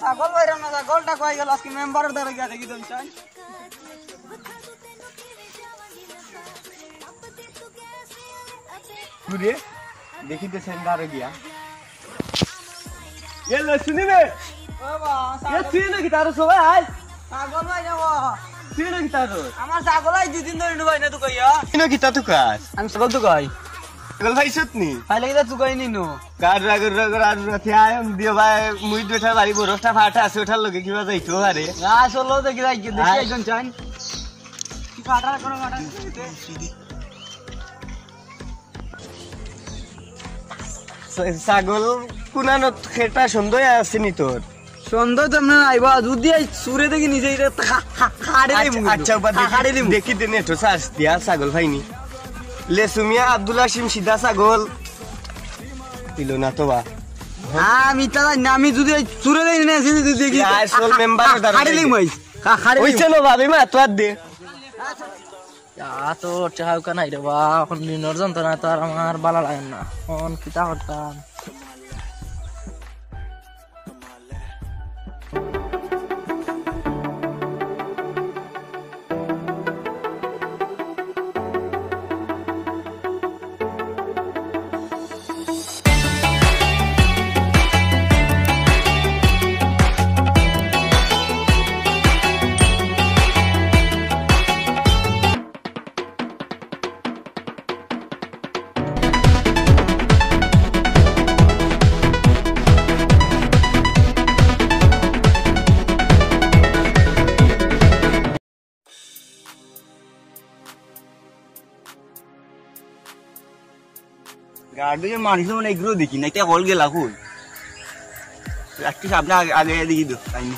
ছাগল বাইরে না ছাগলটা কই গেল আজকে মেম্বারের দ্বারা গিয়া দেখি দন চাই ঘুরে দেখিতে সেন্টারে গিয়া এলে শুনিবে বাবা এ তুই নাকি তার সবাই ছাগল বাইরে ও তুই নাকি তার আমার ছাগলাই দুদিন ধরে নুবাই না তো কইয়া তুই নাকি তা তো কাজ আমি ছাগল তো কই ছাগল ভাইছত নি ভাই লাগি তো কই নিনু কার রাগর রাগর আর রাতে আয়ম দিও ভাই মুই দুটা বাড়ি বরসটা ফাটা আছে ওঠার লগে কিবা যাইতো আরে না চলো দেখি যাই দেখি একজন চাই কি ফাটা করো ফাটা ছাগল কুনানো খেটা সুন্দর আছে নি তোর সুন্দর তোমরা আইবা যদি সুরে দেখি নিজে খাড়ে আচ্ছা দেখি দে নেটো সার্চ দিয়া ছাগল ভাইনি লেসুমিয়া আব্দুল হাশিম সিধা ছাগল দিল না তো বা আমি তাই না আমি যদি সুরে দেখি না যদি দেখি আসল মেম্বার খাড়ে লিম হইছ খাড়ে হইছে না ভাবি মা তো আর দে তো চাহাও কানাই রে বা এখন নিনর যন্ত্রণা তো আর আমার ভালো লাগে না এখন কিতা করতাম গাড়ির মানুষ মানে এগুলো দেখি না কে বল গেল এখন একটু সামনে আগে দেখি তো তাই না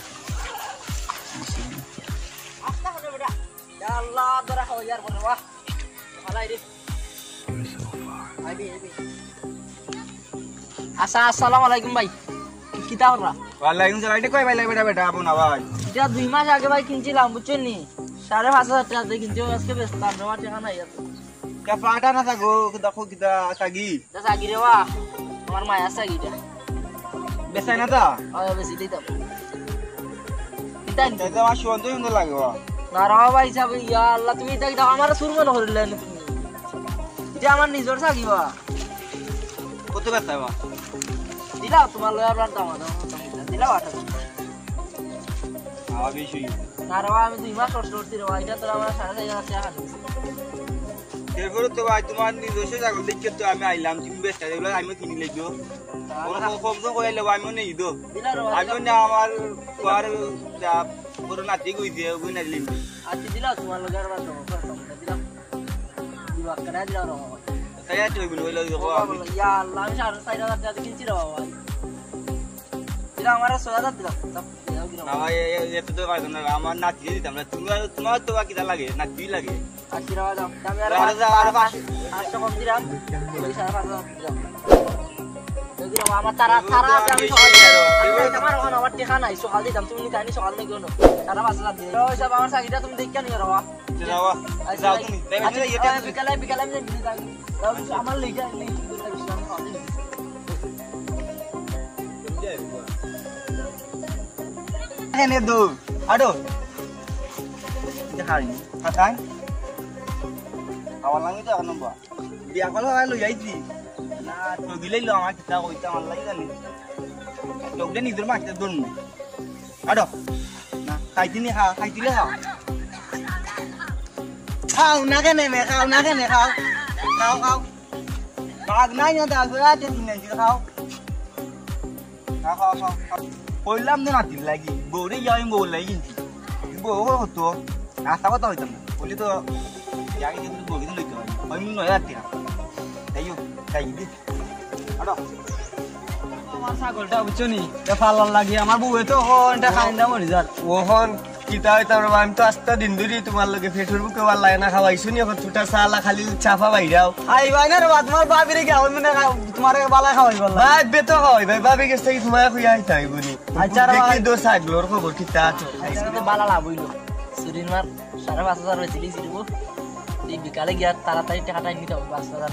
আচ্ছা আসসালামু আলাইকুম ভাই কিতা কররা ওয়ালাইকুম সালাম এটা কই ভাই বেটা বেটা আপন আওয়াজ এটা 2 মাস আগে ভাই কিনছিলাম বুঝছেন নি 5,500 টাকা দিয়ে কিনছি আজকে বেশ তার নেওয়ার টাকা নাই এত কা পাটা না থাকো দেখো কিটা সাগি সাগি রে বা আমার মায়া সাগিটা বেসাই না তা বেশি দিতাম কিতা এটা আমার সুন্দর লাগে না রা ভাই সাহেব ইয়া আল্লাহ তুমি এটা আমার সুরমন হরিলেন তুমি এটা আমার নিজর সাগি বা কত বেসাই বা দিলা তোমার লয়া প্রাণ দাও দিলা আটা বেশি না রা আমি 2 মাস কষ্ট করছি রে ভাই এটা তো আমার 4,500 টাকা দিছি এরপরে তো ভাই তোমার নিজস্ব ছাগল দেখে তো আমি আইলাম তুমি বেচতে এগুলো আমি কিনে লেগো কম কম করে এলে আমিও নেই দো আমিও না আমার তোমার পুরো নাতি গইছে ওই না দিলাম আচ্ছা দিলা তোমার লগার বাস দিলা দিবা করে দিলা রে তাই আর তুই বলে লই দেখো আমি ইয়া আল্লাহ আমি 4,500 টাকা কিনছি রে বাবা দিলা আমার 6,000 দিলা না ভাই এত তো পারছ না আমার নাতি দিতাম না তোমার তো বাকি লাগে নাতি লাগে আচ্ছা রে দাও আমি আর 800 কম দিলাম 5,500 দিলাম দেখো আমার তারা আমি আমার ওখানে আমার টাকা নাই সকাল দিতাম তুমি নিতে আনি সকাল থেকে না 5,500 দিই তো সব আমার সাকিটা তুমি দেখকে নিও রাও যাও যাও তুমি আচ্ছা এটা বিকালে আমি দিই দাও আমার লেগে এনে দো আডো দেখাই কাটাই আমার লাগে তো নম্বর বিয়া কল লই যাইছি না তো দিলেই লো আমার কিতা কইতা আমার লাগে জানি তোকে নিজের মাকে দন আডো না খাইতিনি খাইতিলে খাও না কেনে মে খাও না কেনে খাও বাগ নাই না দাও রাতে দিনে খাও খাও কইলাম না নাতি লাগি বউরে যাই বউ লাগি বউ হতো রাস্তা কথা হইতাম না বলি তো আগে যদি বগিতে লইতে হয় ওই মন নয় আর তিরা তাইও তাই দি আড়ো আমার ছাগলটা বুঝছো নি ফালার লাগি আমার বউয়ে তো ওটা খাইন দাম মরি যার ওহন কিতা হইতাম রে আমি তো আস্তা দিন ধরি তোমার লগে ফেটুর বুকে ভাল লাগে না খাওয়াইছো নি এখন ছুটা সালা খালি চাফা বাইরাও আই ভাই না রে বাদ তোমার বাবিরে কি আমি না তোমার বালা খাওয়াই বল ভাই বেতো হয় ভাই ভাবি গেছে কি তোমার খুইয়া আইতাই বনি আচ্ছা রে দেখি দো সাগলোর খবর কিতা আছো আজকে বালা লাভ হইলো সুরিন মার 5,500 হয়েছিল সিরিব এই বিকালে গিয়া তাড়াতাড়ি টাকাটা নিতে হবে 5,000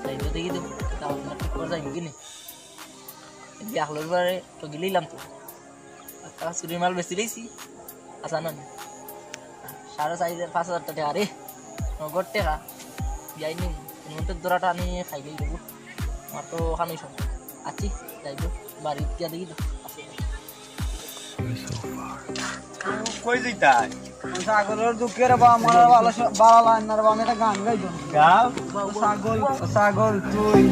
তাই তো দেখি তো তাও না ঠিক করে যাই কিনে এই আখলোর পরে তো গিলাম তো তারা সুরিন মাল বেশি লইছি আচ্ছা না 5,500 টাকা রে নগদ টাকা যাইনি মন্ত্রের দরাটা নিয়ে খাইলেই দেবো আমার তো ওখানেই সব আছি যাইব বাড়ি গিয়া দেখি তো কই যাইতা ছাগলের দুঃখের বা আমার ভালো বালা লাইনার বা আমি একটা গান গাইতো গাও ছাগল ছাগল তুই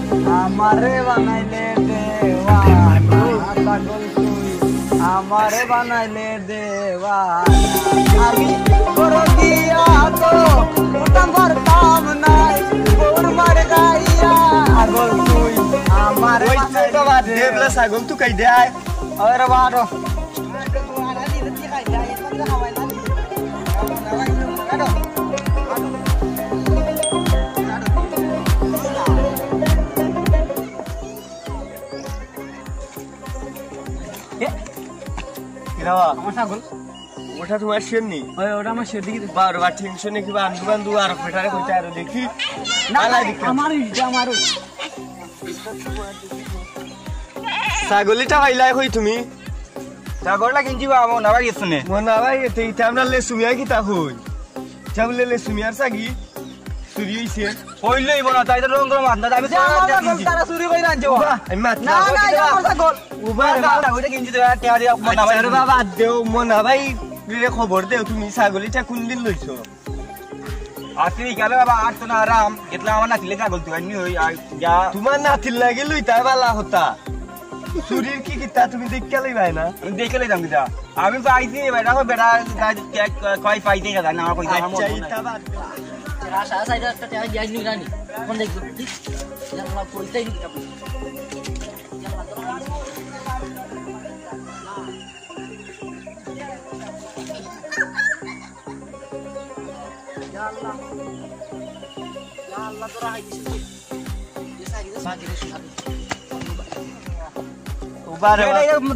আমারে বানাইলে দেওয়ানা ছাগল তুই আমারে বানাইলে দেওয়ানা আমি করো দিয়া তো উঠম পারতাম নাই গোর মার গাইয়া ছাগল তুই আমারে ওই তো বাদ দে বলে সাগল তু কই দেয় আরে বাড়ো কিরাবা আমার ছাগল ওটা তোমার শেরনি ওটা আমার সেদিকে বারবার টেনশনে কি বান্ধু বান্ধু আর ফেটারে কইতা আর দেখি না আলাই দেখি আমার এটা আমার ছাগলিটা পাইলাই কই তুমি ছাগলটা কিনছি বাবা না বাড়ি গেছ নে মনা ভাই এতে ইটা আমরা লে সুমিয়া কিতা হই চাবলে লে সুমিয়ার সাগি চুরি হইছে কইলই বনা তাই তো রং করে মাছ না আমি তারা চুরি করে আনছে আমি মাত না না এটা আমার ছাগল ওইটা কিনছি তো টিয়া দিয়া মনা ভাই আরে বাবা দেও মনা ভাই রে খবর দেও তুমি ছাগলিটা কোন দিন লইছো আজকে গেলে বাবা আর তো না আরাম এতলা আমার নাতিলে ছাগল তুই আনি হই আর যা তোমার নাতির লাগে লইতাই বালা হতা চুরির কি কিতা তুমি দেখকে লইবাই না আমি দেখে লইতাম কিটা আমি পাইছি বেটা কই বেটা কই পাইতে গেল না আমার কই আচ্ছা ইটা বাদ দাও। রাশা সাইডে একটা টাকা যাই নি রানি কোন দেখো ঠিক জানলা কইতাই নি কাপড় জানলা জানলা তোরা হাইছিস এই সাইডে সাইডে সাইডে উবারে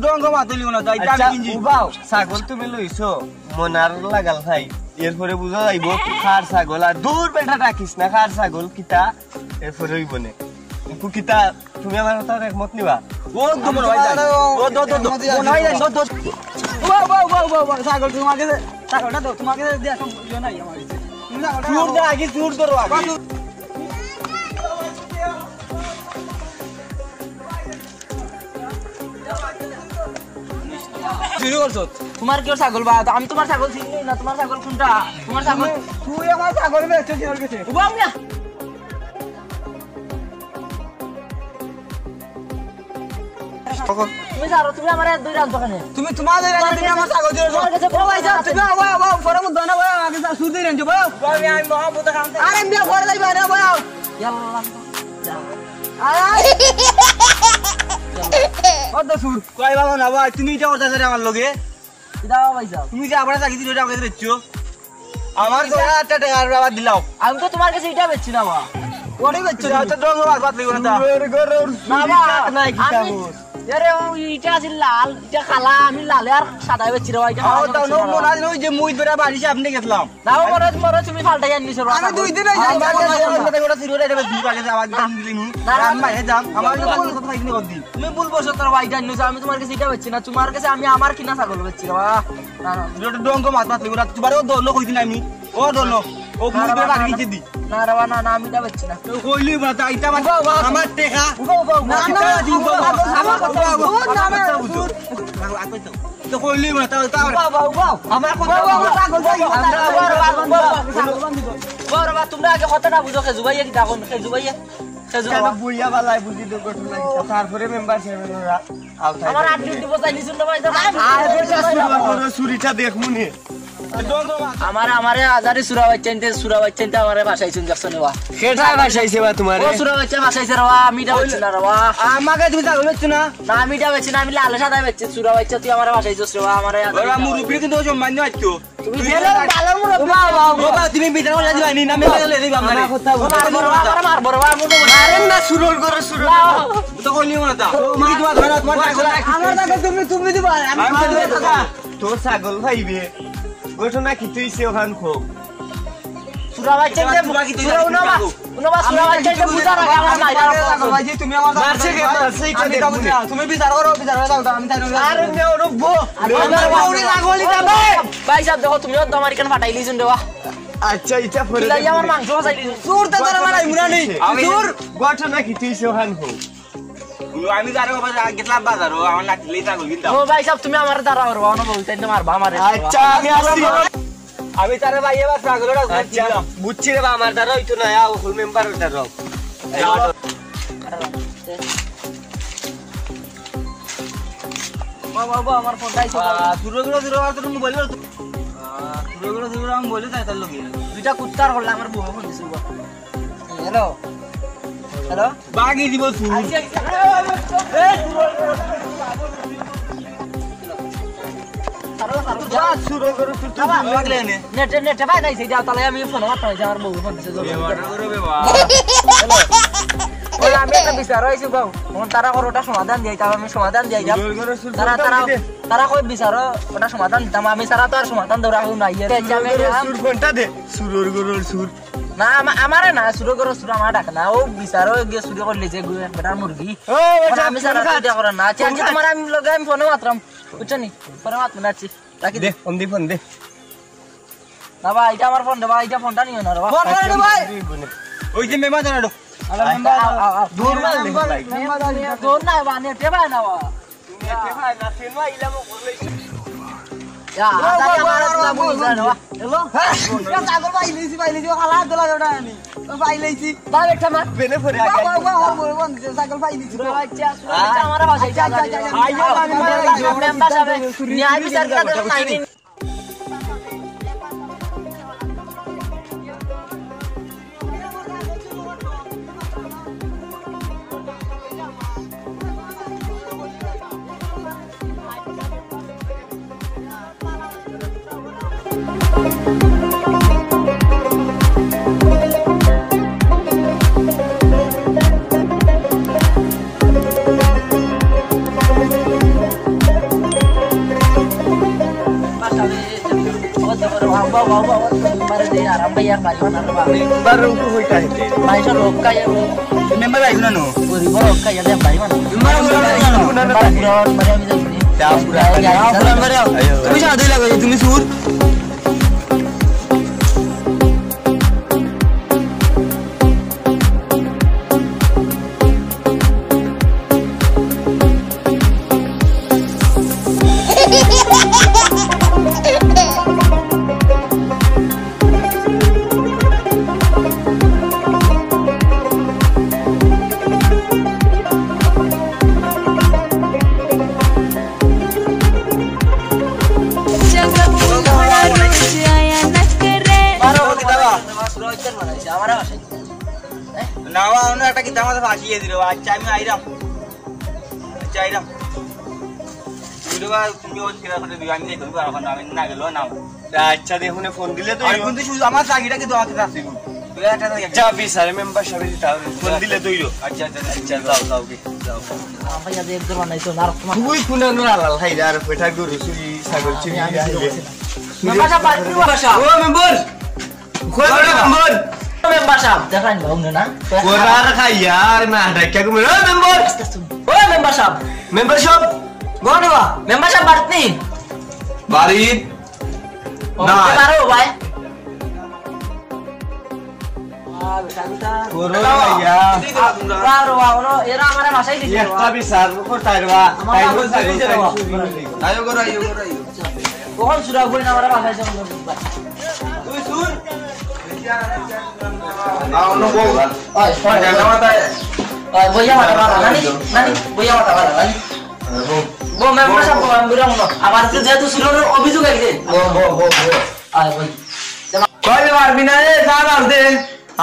ডঙ্গ মাতুলি না তাই আচ্ছা কিনছি উবাও ছাগল তুমি লইছো মনার লাগাল ভাই এরপরে বুঝা যাইব খার ছাগল আর দূর বেটা রাখিস না খার ছাগল কিতা এরপরে হইব নে কিন্তু কিতা তুমি আমার কথা একমত নিবা ও তোমার ভাই ও দো দো মনে হয় দো দো ছাগল তোমাকে ছাগলটা তো তোমাকে দেয়া সম্ভব নাই আমার কাছে তুমি ছাগলটা চুর দে আগে চুর ধরো আগে চুরি করছো তোমার কি ছাগল বা আমি তোমার ছাগল চিনি না তোমার ছাগল কোনটা তোমার ছাগল তুই আমার ছাগল বেচছিস ওর কাছে উবাম না তুমি জানো তুমি আমার দুই রাত দোকানে তুমি তোমাদের তুমি আমার ছাগল দিয়েছো তোমার কাছে ও ভাই তুমি ও ফরে মত না ভাই আগে সুর দিয়ে রেঞ্জো ভাই আমি মহাবুত খাম আরে বিয়া করে যাই ভাই না ভাই ইয়াল্লাহ আরে কত সুর কই বাবা না ভাই তুমি এটা করতেছ রে আমার লগে দাও ভাই যাও তুমি যে আমরা চাকরি দিলে আমাকে দিচ্ছ আমার তো একটা টাকা বাবা দিলাও আমি তো তোমার কাছে এটা বেচছি না বা ওরে বেচছো তো ডঙ্গ মাছ বাদ লইব না না বা নাই কিতা আমি আরে ও ইটা আছে লাল এটা কালা আমি লালে আর সাদা বেচছি রে ভাই আও তো নো মনে হয় ওই যে মুই বেরা বাড়ি সে আপনি গেছলাম দাও মরে মরে তুমি ফালটা জানি সর আমি দুই দিন আগে আমার ওটা সিরো রে দুই পাকে আবার দিন দিলিনি আমি বাইরে যাম আমার কথা খাইনি করদি তুমি ভুল বসো তোর ভাই জানি আমি তোমার কাছে এটা বেচছি না তোমার কাছে আমি আমার কিনা ছাগল বেচছি রে বা না না যেটা ডঙ্গ মাছ বাদ লইব না তোমার ও দোনো কইদিন আমি ও দোনো ও মুই বেরা বাড়ি গিয়ে দি না রে বা না না আমি এটা বেচছি না তো কইলি না তা ইটা আমার টেকা না না আমার কথা না না তো কইলি না তা আমার কথা ছাগল যাই বড় বা তোমরা আগে কথাটা বুঝো খেজু ভাইয়া কি দেখো খেজু ভাইয়া খেজু কেন বুইয়া বালাই বুঝি তো কত লাগি তারপরে মেম্বার সাহেবেরা আউট আমার 8 ডিউটি বসাই নিছুন না ভাই চুরিটা দেখমু নি আমারে আজারি সুরা বাচ্চাইতে আমারে ভাষাইছুন যাচ্ছ নেওয়া কেটা ভাষাইছে বা তোমারে ও সুরা বাচ্চা ভাষাইছে রওয়া আমিটা হচ্ছে না রওয়া আমাকে তুমি ছাগল বেচছো না না আমিটা হচ্ছে না আমি লাল সাদা বেচছি সুরা বাচ্চা তুই আমারে ভাষাইছস রওয়া আমারে ওরা মুরুব্বি কিন্তু সম্মান আইতো তুমি ফেলে ভালো মুরো বাবা তুমি বিটার করে দিবানি না আমি বলে দিবা আমারে মারবো রওয়া মুরো আরে না সুরল করে সুরল তো কইনি না তা তুমি তোমার ধরা তোমার আমার টাকা তুমি দিবা আমি টাকা তোর ছাগল ভাইবে ঘটনা কি তুই সে ওখান খোক সুরা বাচ্চাইতে সুরা উনবা সুরা বাচ্চাইতে বুঝা রাখা আমার মাইরা ভাই তুমি আমার মারছে কে মারছে এটা আমি দেখুন তুমি বিচার করো দাও আমি তাই আরে নে ওরবো আমার বাউরি লাগলি যাবে ভাই সাহেব দেখো তুমিও তো আমার কেন ফাটাই লিছুন দেওয়া আচ্ছা এটা পরে লাই আমার মাংস ভাসাই দিছুন সুর তো তোরা মারাই মুরানি সুর ঘটনা কি তুই সে ওখান খোক আমি যারে বাবা গেতলা বাজারও আমার লাঠি ছাগল কিনতাম ও ভাই সাহেব তুমি আমার দ্বারা করবা না বলতেন না মারবা আমারে আচ্ছা আমি আসছি আমি তারে ভাই এবার ছাগলটা আচ্ছা বুঝছি রে বা আমার দ্বারা হইতো না আও ফুল মেম্বার ওটা রব বাবা আমার ফোনটা আইছো দূর আর তুমি বললো দূর আমি বলি তাই তার লগে দুইটা কুত্তার হল আমার বউ ফোন দিছিল হ্যালো হ্যালো বাগি দিব তুই সুরল করে তুই লাগলে নে নেটে ভাই নাই যাও তাহলে আমি ফোন মারতে আমার বউ ফোন দিছে করে বাবা ওই আমি একটা বিচার হইছি বাবু তখন তারা করে ওটা সমাধান দিই তাও আমি সমাধান দিই যাব তারা কই বিচার ওটা সমাধান দিতাম আমি সারা তো আর সমাধান দৌড়া হই নাই সুর কোনটা দে সুরর গরর সুর না আমারে না সুর করে সুর আমার ডাক না ও বিচার গিয়ে সুর করলে যে বেটার মুরগি ও আমি সারা তো করে না চেঞ্জ তোমার আমি লগে আমি ফোনে মাত্রাম বুঝছো নি ফোনে মাত্র নাচি রাখি দে অন্দি ফোন দে না ভাই এটা আমার ফোন দে ভাই এটা ফোনটা নিও না রে ফোন করে দে ভাই ওই যে মেমা জানাডো দূর মাল দে দূর না বা নেটে ভাই না বা ভাই না সিনেমা ইলামো করলে ইয়া আজারি আমার না বুঝা না হ্যালো হ্যাঁ ছাগল পাইলেছি খালা দলা ওটা আমি পাইলেছি ভাই একটা মার বেনে পরে ছাগল পাইলেছি বাচ্চা আমার বাসায় যা মেম্বার সাহেব ন্যায় বিচার করে দেন নাই baru ku hoita hite member ayo nano তুমি সাদই লাগো তুমি সুর নাওয়া ওনা একটা কি দামাতে ফাঁসিয়ে দিল আচ্ছা আমি আইরাম আচ্ছা আইরাম তুমি ওই ছেড়া করে দিও আমি দেখব এখন আমি না গেল না আচ্ছা দেখুন ফোন দিলে তো আমি কিন্তু শুধু আমার চাকরিটা কি তোমাকে রাখছি তুই একটা যা বিসারে মেম্বার সাহেব তাহলে ফোন দিলে দইরো আচ্ছা আচ্ছা আচ্ছা যাও যাও কে যাও ভাইয়া দেখ দর বানাইছো না তোমার তুই কোনা না লাল খাই আর পেটা গরু চুরি ছাগল চুরি আইলে মেম্বার সাহেব বাড়ি বাসা ও মেম্বার কই মেম্বার মেম্বার সাহেব দেখান ভাও না ওরার খাই আর না ডাক্কা কো মেম্বার ও মেম্বার সাহেব মেম্বারশিপ গনবা মেম্বার সাহেব বাড়তি বাড়ি না পারো ভাই ওরা ইয়া রাও রাও এরা আমারে ভাষাই দিছে একটা বিচার করতাইবা তাই বল ছাগল আয়ো গো আয়ো কোন সুরা বই না আমারে ভাষাই যাবো তুই শুন আউনো বউ ওই বইয়া মাথা বালা নানি নানি বইয়া মাথা বালা নানি বো মেম্বার সাহেব বললাম আমার তো যেহেতু সুরের অভিযোগ আছে আয় বল কইলে পারবি না রে চা দাও দে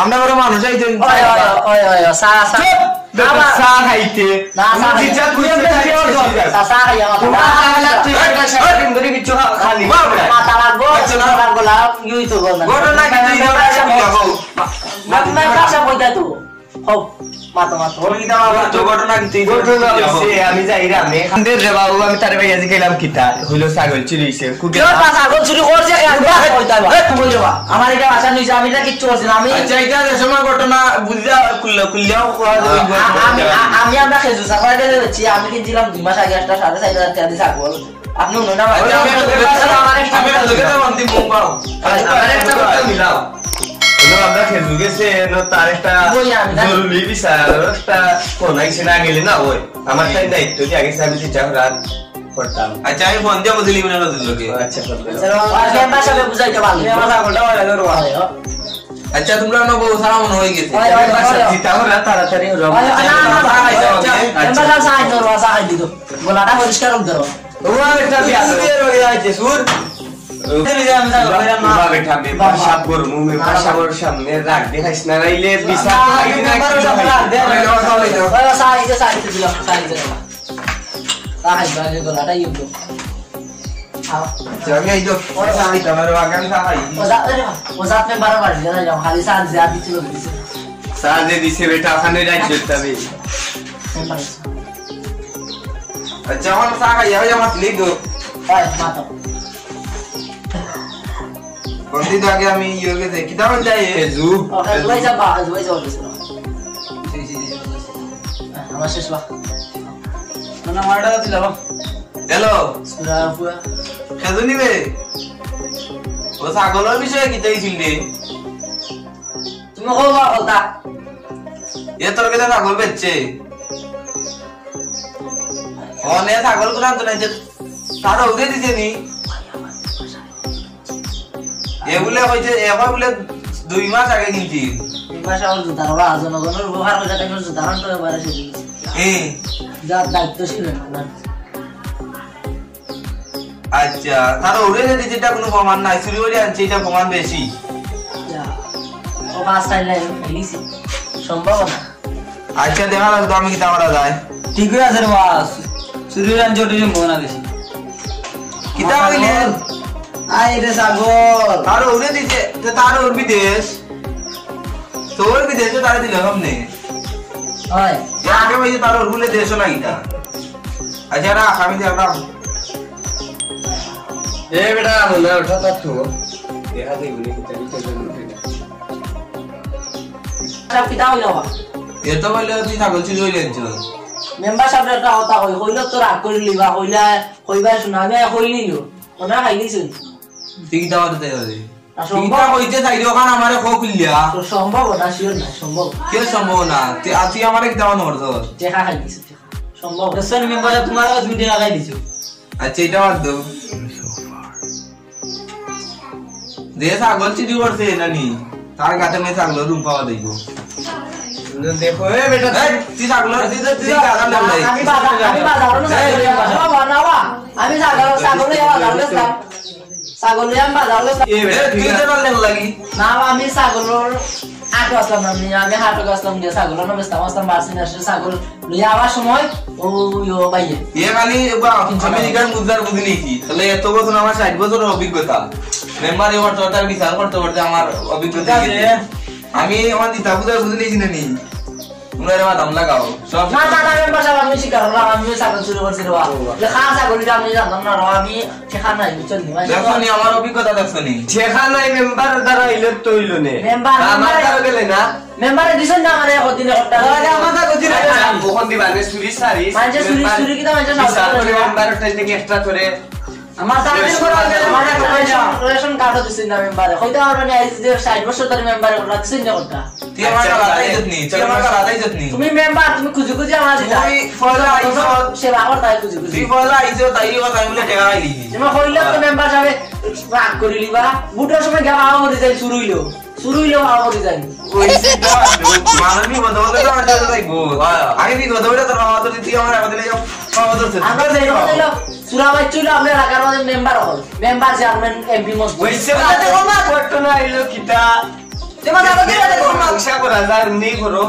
আমরা বড় মানুষ আইতে ওই ওই ওই সা সা চা খাইতে না সা জিজ্ঞাসা কইতে সা সা খাইয়া খালি মাথা লাগবো লাগবো লাভ ইউই তো বল না ঘটনা কি তুই मैं কাছে বইতা তো হোক মাথা মাথা ঘটনা কি তুই আমি যাই রে আমি খান্দের রে বাবু আমি তারে ভাই আজ গেলাম কিতা হইলো ছাগল চুরিছে কেউ ছাগল চুরি করছে একবার বইতা তুমি যাবা আমার এটা আশা নিছে আমি এটা কিচ্ছু করছি না আমি আচ্ছা এটা সময় ঘটনা বুঝা খুললেও আমি আমরা খেজু সাফারে যাচ্ছি আমি কিনছিলাম 2 মাস আগে একটা 4.5 টাকা দিয়ে ছাগল আপনি উনি না আমি লোকে তো বন্দি মুখ পাও আমার একটা কথা মিলাও হলো আমরা খেজু গেছে তার একটা জরুরি বিষয় একটা ফোন আইছে না গেলে না ওই আমার তাই দায়িত্ব যে আগে সাহেব চিন্তা রাত করতাম আচ্ছা আমি ফোন দিয়ে বুঝলি না লোকে আচ্ছা করবে আমি ভাষাতে বুঝাইতে পারলি আমার ছাগলটা ভালো লাগে আচ্ছা তোমরা না বউ সারা মন হয়ে গেছে চিন্তা করা তাড়াতাড়ি রব গোলাটা পরিষ্কার করতে হবে ও একটা বিয়া হয়ে যাচ্ছে সুর সামনে রাখবে খাইস না রাইলে দিছে বেটা ওখানে রাজ্য আচ্ছা আমার চা খাই আমার লিখ দো বন্দি তো আগে আমি ইয়োগে দেখি দাও যাই খেজু আমার শেষ বা না মারটা দিলাম হ্যালো খেজু নিবে ও ছাগলের বিষয়ে কি চাইছিল রে তুমি কবা কথা এ তোর কাছে ছাগল বেচছে অনে ছাগল কোন তো নাই যে তারা উড়ে দিছে নি এগুলা হইছে এবার বলে 2 মাস আগে কিনছি ভাষা আর জুতা ওরা জনগণের ব্যবহার করে কেন জুতা আনতে পারে সেটা যা দায়িত্বশীল না আচ্ছা তারা উড়ে দিছে যেটা কোনো প্রমাণ নাই চুরি করে আনছে এটা প্রমাণ বেশি ও পাঁচ টাইলে লিসি সম্ভব না আচ্ছা দেখা লাগতো আমি কিতা করা যায় ঠিক আছে রে বাস সুরিরান জোটে মনা দেশি কিতা হইলে আই রে ছাগল তারা উড়ে দিছে তো তারা ওর বিদেশ তোর বিদেশে তারা দিল সামনে হয় আগে ভাই তারা ওর বলে দেশও না কিতা আচ্ছা রাখ আমি দেখলাম এ বেটা মনে ওঠা তার তো দেখা দেই বলে কিতা সব কিতা হইলো এত বলে তুই ছাগল চুরি হইলে আনছো মেম্বার সাহেবের একটা কথা হইল তো রাগ করে লিবা হইলা হইবা শুনা আমি হইলিলো ওনা খাইলিছুন তুই কিতা করতে হবে কিতা কইতে চাইলো কারণ আমারে খো খুললিয়া সম্ভব না শিওর না সম্ভব কে সম্ভব না তুই আমারে কিতা মনে করছ দেখা খাইলিছ সম্ভব দর্শন মেম্বার তোমার 2 টাকা লাগাই দিছো আচ্ছা এটা বাদ দাও দে ছাগল চুরি করছে নানি তার গাতে মে ছাগল রুম পাওয়া দেইব দেখো এ বেটা তুই ছাগল তুই গাদা লাগলাই আমি বাজার না বানাওয়া আমি ছাগল আমি বাজার এ বেটা তুই যে বললে লাগি না আমি ছাগলের আটো আসলাম আমি হাটে আসলাম দিয়ে ছাগল না বেস্তাম আসলাম বাসিন আসে ছাগল লইয়া আবার সময় ও ভাইয়ে এ খালি আমেরিকার মুদ্রার বুঝি নিয়েছি তাহলে এত বছর আমার 60 বছরের অভিজ্ঞতা মেম্বার এবার চর্চার বিচার করতে করতে আমার অভিজ্ঞতা আমি আমার দিতা বুঝা বুঝি নিয়েছি না নি তোমরা এর দাম লাগাও সব না মেম্বার সাহেব আমি স্বীকার করলাম আমি ছাগল চুরি করছি রে খা ছাগলটা আমি জানতাম না আমি সেখান নাই চল নি দেখো নি আমার অভিজ্ঞতা দেখছো নি সেখানে মেম্বার দ্বারা হইলো তো হইলো নে আমার দ্বারা গেলে না মেম্বারে দিছেন না আমারে কদিনে কথা আমার তা গদি কখন দিবানে চুরি সারি মানে চুরি কি মানে মেম্বার থেকে এক্সট্রা করে আমার সার্ভিস করা মানে রেশন কার্ড দিছেন না মেম্বারে কইতে পারবে আইজ 60 বছর ধরে মেম্বারে কথা দিছেন না কথা তুই আমার রাতাই যতনি তুই আমার রাতাই যতনি তুমি মেম্বার তুমি খুঁজে খুঁজে আমার দিতা তুই ফলা আইছো সেবা করতে খুঁজে খুঁজে তুই ফলা আইছো তাই কথা আমি বলে টাকা আইলি তুমি কইলা তো মেম্বার সাহেব রাগ করিলিবা বুটের সময় গা আও মরে যাই শুরু হইলো আও মরে যাই ওই সিটা মানবী বদলে তো আমার সাথে যাইবো আগে কি বদলে তো আমার তো তুই আমার আমাদের যাও আমাদের আমরা যাইলো সুরাবাই ছিল আমরা এলাকার মধ্যে মেম্বার চেয়ারম্যান এমপি মন্ত্রী ওইসে করতো না এলো কিতা পয়সা করা যায় নেই করো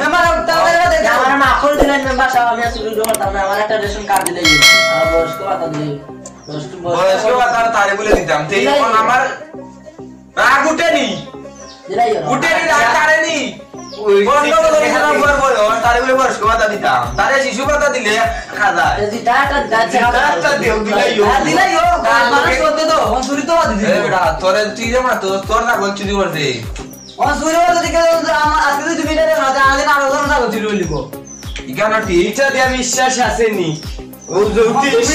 আমার মা করে দিলেন মেম্বার সাহেব আমি চুরি করতাম না আমার একটা রেশন কার্ড দিলেই আমার বয়স্ক ভাতা দিলেই বয়স্ক ভাতা তারে বলে দিতাম তো এখন আমার রাগ উঠেনি রাগ তারে নি তারে বলে বয়স্ক ভাতা দিতাম তারে শিশু ভাতা দিলে খাজা তোর তুই যে মা তোর না বল চুরি করছে বিশ্বাস আসেনি ও জ্যোতিষ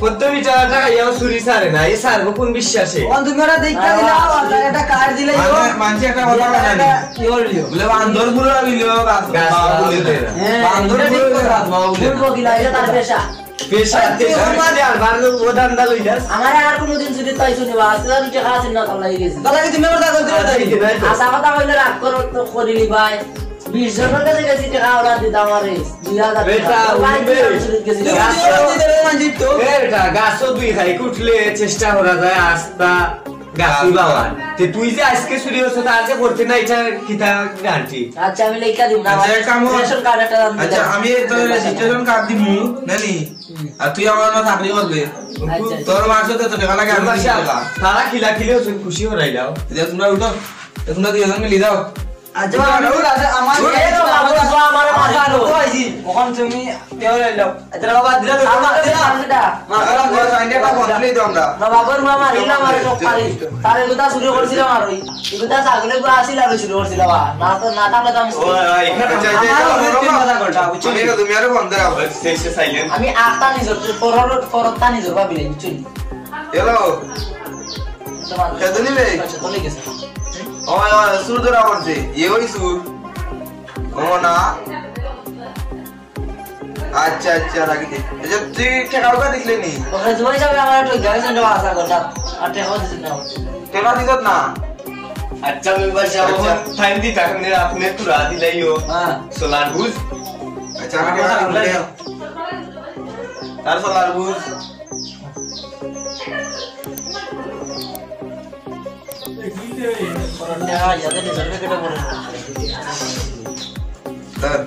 কত বিচারটা ইয়াও চুরি সারে না এই সারবো কোন বিশ্বাসে তুমি ওরা দেখা দিলা একটা কার্ড দিলে মানুষ একটা কথা জানি বলে বান্দর গুলো আইলো গাছ বলে দে বান্দর গুলো গাছ বলে বলবো কি লাগে তার পেশা পেশা মানে আর বারো ওদান দা লইলাস আমার আর কোনদিন যদি তাই শুনি আজকে আমি টাকা আছে না তাহলে গেছি তাহলে তুমি ওরা দিলে আশা কথা কইলে রাগ করো তো করিলি ভাই 20 জনের কাছে গেছি টাকা ওরা দিতাম আরে 2000 বেটা টাকা বেটা গাছও দুই খাই উঠলে চেষ্টা করা যায় আস্তা গাছি বাবার তে তুই যে আজকে চুরি হচ্ছে তা আজকে করতে না এটা কিতা গান্টি আচ্ছা আমি লেখা দিব না রেশন কার্ড একটা আচ্ছা আমি তোর রেজিস্ট্রেশন কার্ড দিমু নানি আর তুই আমার না চাকরি করবে তোর মাসে তো টাকা লাগে আমি তারা খিলা খিলে হচ্ছে খুশি হরাই দাও তোমরা উঠো তোমরা দুইজন মিলে যাও আচ্ছা আমার ওখান তুমি কেউ লাইলাও আচ্ছা বাবা দিলা বাবার মা মারিলা মারে সব পারি তারে গুদা চুরি করছিলাম আর ওই গুদা ছাগলে গুদা আসিল আর চুরি করছিলাম না তো না থাকলে তো তুমি আরো বন্ধ রাখো আমি আটটা নিজর পরতা নিজর ভাবি নাই বুঝলি হ্যালো কেদনি রে আচ্ছা চলে গেছে ও সুর ধরা পড়ছে এ ওই সুর ও না আচ্ছা আচ্ছা রাখি দে আচ্ছা তুই টাকা দিছলি নি ওখানে জয় যাবে আমার একটু গ্যারেজ এন্ড আশা করতা আর টাকা দিছিস না টাকা দিছত না আচ্ছা মেম্বার সাহেব টাইম দি তাকনে আপনি তুরা দিলাইও হ্যাঁ সোলার বুঝ আচ্ছা আমি টাকা দিলাম তার সোলার বুঝ টাকা যাতে নিজর কেটে পড়ে স্যার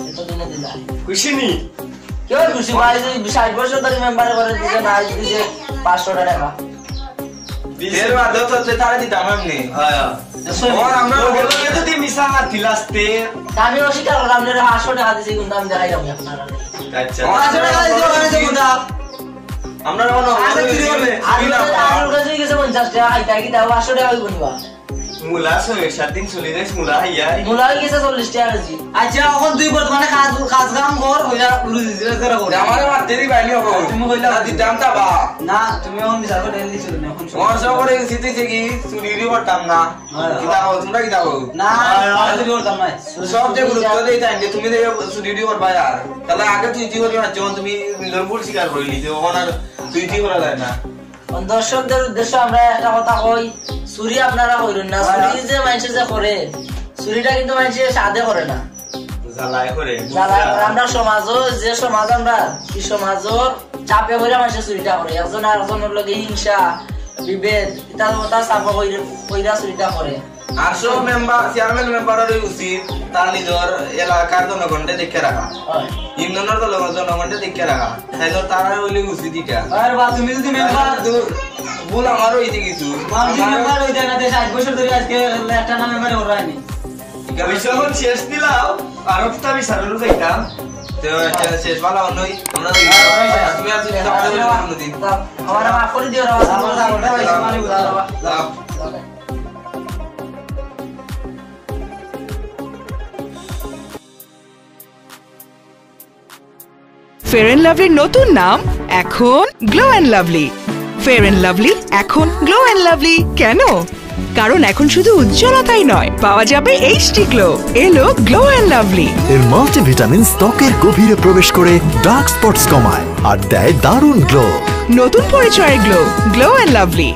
এত দিনে দিলা খুশি নি কেউ খুশি ভাই যে 60 বছর ধরে মেম্বার করে দিছে না দিছে 500 টাকা এর মাধ্যমে তো তারে দিতাম এমনি হ্যাঁ ওর আমরা বলো যদি মিছা হাতি লাস্তে আমি অস্বীকার করলাম যে 500 টাকা দিছি কিন্তু আমি দেখাই যাবো আপনারা আচ্ছা 500 টাকা দিও ওখানে দেবো না আমরা কোনো আরে চুরি করবে আর কাছে গেছে 50 টাকা আইতা কি দাও 500 টাকা হইব নিবা মুলা 6-7 দিন চলি যাইস মুলা হাইয়া মুলা হই গেছে 40 টাকা কেজি আচ্ছা এখন তুই বর্তমানে কাজ কাম কর হইলা রুজি করে কর আমার মাতেরি বাইলি হবে তুমি কইলা দিতাম তা বা না তুমি এখন বিচার করে এলি ছিল না এখন ওর সব করে সিটি থেকে চুরি করতাম না কিতা হল তোমরা কিতা হল না আমি করতাম না সব যে গুরুত্ব দেই তাই তুমি যে চুরি করবা यार তাহলে আগে তুই কি করবি না যখন তুমি নিজের ভুল স্বীকার করলি যে ওখান আর তুই কি করা যায় না দর্শকদের উদ্দেশ্যে আমরা একটা কথা কই চুরি আপনারা কইরেন না চুরি যে মানুষে যে করে চুরিটা কিন্তু মানুষে সাদে করে না জ্বালায় করে আমরা সমাজও যে সমাজ আমরা কি সমাজও চাপে করে মানুষে চুরিটা করে একজন আরেকজনের লগে হিংসা বিভেদ এটা কথা চাপা কইরা চুরিটা করে আর সব মেম্বার চেয়ারম্যান মেম্বারের উচিত তার নিজের এলাকার জনগণকে দেখে রাখা ইউনিয়নের জনগণকে দেখে রাখা তাই তারা হইলে উচিত এটা আর বা তুমি যদি মেম্বার ভুল আমার হইতে কিছু মানসি মেম্বার হইতে না 60 বছর ধরে আজকে একটা না মেম্বারে ওরানি যখন শেষ দিলাও আর একটা বিচারের যাইতাম তো শেষ ভালো নই আমরা তুমি আর চিন্তা করে দিন আমার মাফ করে দিও ফেয়ার এন্ড লাভলির নতুন নাম এখন Glow and Lovely. Fair and Lovely এখন গ্লো এন্ড লাভলি কেন? কারণ এখন শুধু উজ্জ্বলতাই নয়, পাওয়া যাবে এইচডি গ্লো। এলো গ্লো এন্ড লাভলি। এর মাল্টিভিটামিন ত্বকের গভীরে প্রবেশ করে ডার্ক স্পটস কমায় আর দেয় দারুণ গ্লো। নতুন পরিচয়ের গ্লো, গ্লো এন্ড লাভলি।